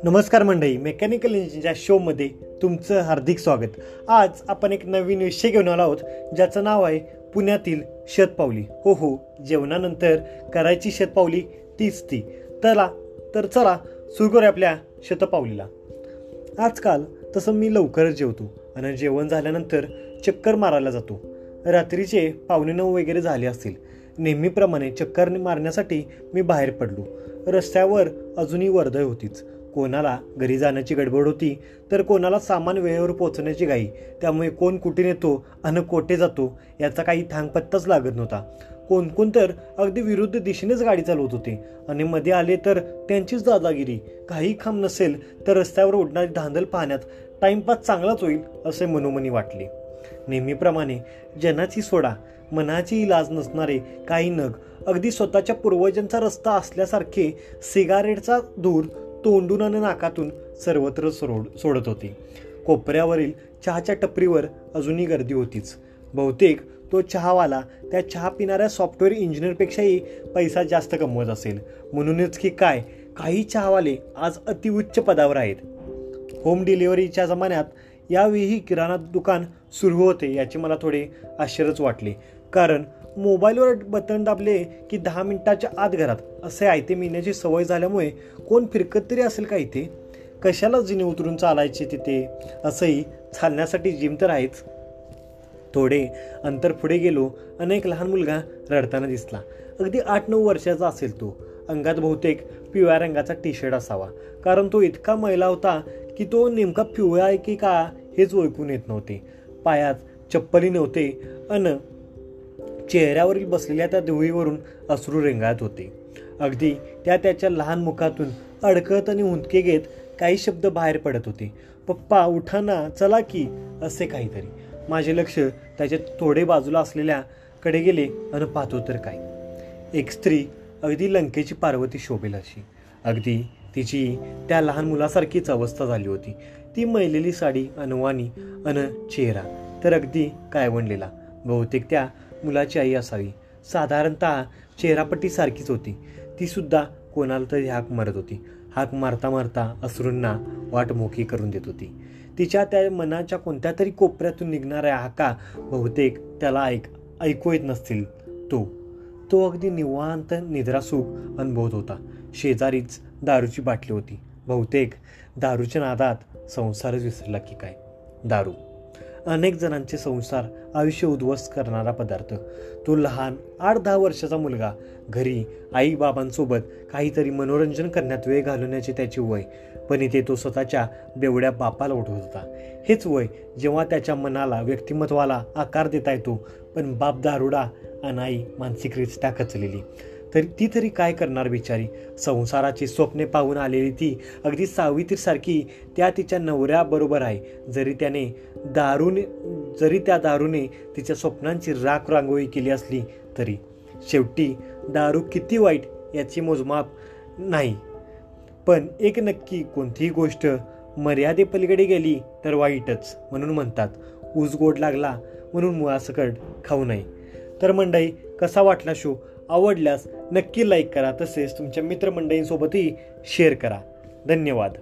नमस्कार मंडळी, मेकॅनिकल इंजिनच्या शोमध्ये तुमचं हार्दिक स्वागत. आज आपण एक नवीन विषय घेऊन आलो आहोत, ज्याचं नाव आहे पुण्यातील शतपावली. हो, जेवणानंतर करायची शतपावली तीच ती. तर चला सुरू करूया आपल्या शतपावलीला. आजकाल तसं मी लवकरच जेवतो आणि जेवण झाल्यानंतर चक्कर मारायला जातो. रात्रीचे 8:45 वगैरे झाले असतील. नेहमीप्रमाणे चक्कर मारण्यासाठी मी बाहेर पडलो. रस्त्यावर अजूनही वर्दळ होतीच. कोणाला घरी जाण्याची गडबड होती, तर कोणाला सामान वेळेवर पोहोचण्याची घाई. त्यामुळे कोण कुठे नेतो आणि कोठे जातो याचा काही थांगपत्ताच लागत नव्हता. कोण तर अगदी विरुद्ध दिशेनेच गाडी चालवत होते आणि मध्ये आले तर त्यांचीच दादागिरी. काही खांब नसेल तर रस्त्यावर उडणारी धांदल पाहण्यात टाइमपास चांगलाच होईल असे मनोमनी वाटले. नेहमीप्रमाणे जनाची सोडा मनाची इलाज नसणारे काही नग अगदी स्वतःच्या पूर्वजांचा रस्ता असल्यासारखे सिगारेटचा धूर तोंडून आणि नाकातून सर्वत्र सोडत होते. कोपऱ्यावरील चहाच्या टपरीवर अजूनही गर्दी होतीच. बहुतेक तो चहावाला त्या चहा पिणाऱ्या सॉफ्टवेअर इंजिनियरपेक्षाही पैसा जास्त कमवत असेल. म्हणूनच की काय, काही चहावाले आज अतिउच्च पदावर आहेत. होम डिलिव्हरीच्या जमान्यात यावेळी किराणा दुकान सुरू होते याचे मला थोडे आश्चर्यच वाटले. कारण मोबाईलवर बटन दाबले की 10 मिनिटाच्या आत घरात असे आयते मिळण्याची सवय झाल्यामुळे कोण फिरकत तरी असेल का इथे? कशाला जिने उतरून चालायचे तिथे? असंही चालण्यासाठी जिम तर आहेच. थोडे अंतर पुढे गेलो आणि एक लहान मुलगा रडताना दिसला. अगदी 8-9 वर्षाचा असेल तो. अंगात बहुतेक पिवळ्या रंगाचा टी शर्ट असावा, कारण तो इतका मैला होता की तो नेमका पिवळा आहे की का हेच ओळखून येत नव्हते. पायात चप्पली नव्हते अन चेहऱ्यावरील बसलेल्या त्या धुळीवरून अश्रू रेंगाळत होते. अगदी त्याच्या लहान मुखातून अडकत आणि हुंदके घेत काही शब्द बाहेर पडत होते. पप्पा उठा ना, चला की, असे काहीतरी. माझे लक्ष त्याच्या थोडे बाजूला असलेल्या कडे गेले आणि पाहतो तर काय, एक स्त्री अगदी लंकेची पार्वती शोभेल अशी. अगदी तिची त्या लहान मुलासारखीच अवस्था झाली होती. ती मैलेली साडी, अनवाणी अन चेहरा तर अगदी कायवणलेला. बहुतेक त्या मुलाची आई असावी. साधारणतः चेहरापट्टी सारखीच होती. ती सुद्धा कोणाला तरी हाक मारत होती. हाक मारता मारता अश्रूंना वाट मोकळी करून देत होती. तिच्या त्या मनाच्या कोणत्या तरी कोपऱ्यातून निघणाऱ्या हाका बहुतेक त्याला ऐकू येत नसतील. तो अगदी निवांत निद्रासुख अनुभवत होता. शेजारीच दारूची बाटली होती. बहुतेक दारूच्या नादात संसारच विसरला की काय. दारू अनेक जणांचे संसार आयुष्य उद्ध्वस्त करणारा पदार्थ. तो लहान 8-10 वर्षाचा मुलगा घरी आई बाबांसोबत काहीतरी मनोरंजन करण्यात वेळ घालवण्याचे त्याचे वय, पण इथे तो स्वतःच्या बेवड्या बापाला उठवत होता. हेच वय जेव्हा त्याच्या मनाला, व्यक्तिमत्वाला आकार देता येतो. पण बाप दारुडा आणि आई मानसिकरित्या कचलेली. ती तरी काय करणार बिचारी. संसाराची स्वप्ने पाहून आलेली ती अगदी सावित्रीसारखी त्या तिच्या नवऱ्याबरोबर आहे. जरी त्या दारूने तिच्या स्वप्नांची राख रांगोळी केली असली तरी शेवटी दारू किती वाईट याची मोजमाप नाही. पण एक नक्की, कोणतीही गोष्ट मर्यादेपलीकडे गेली तर वाईटच. म्हणून म्हणतात, ऊस गोड लागला म्हणून मुळासकट खाऊ नये. तर मंडळी, कसा वाटला शो? आवडल्यास नक्की लाईक करा, तसेच तुमच्या मित्रमंडळींसोबतही शेअर करा. धन्यवाद.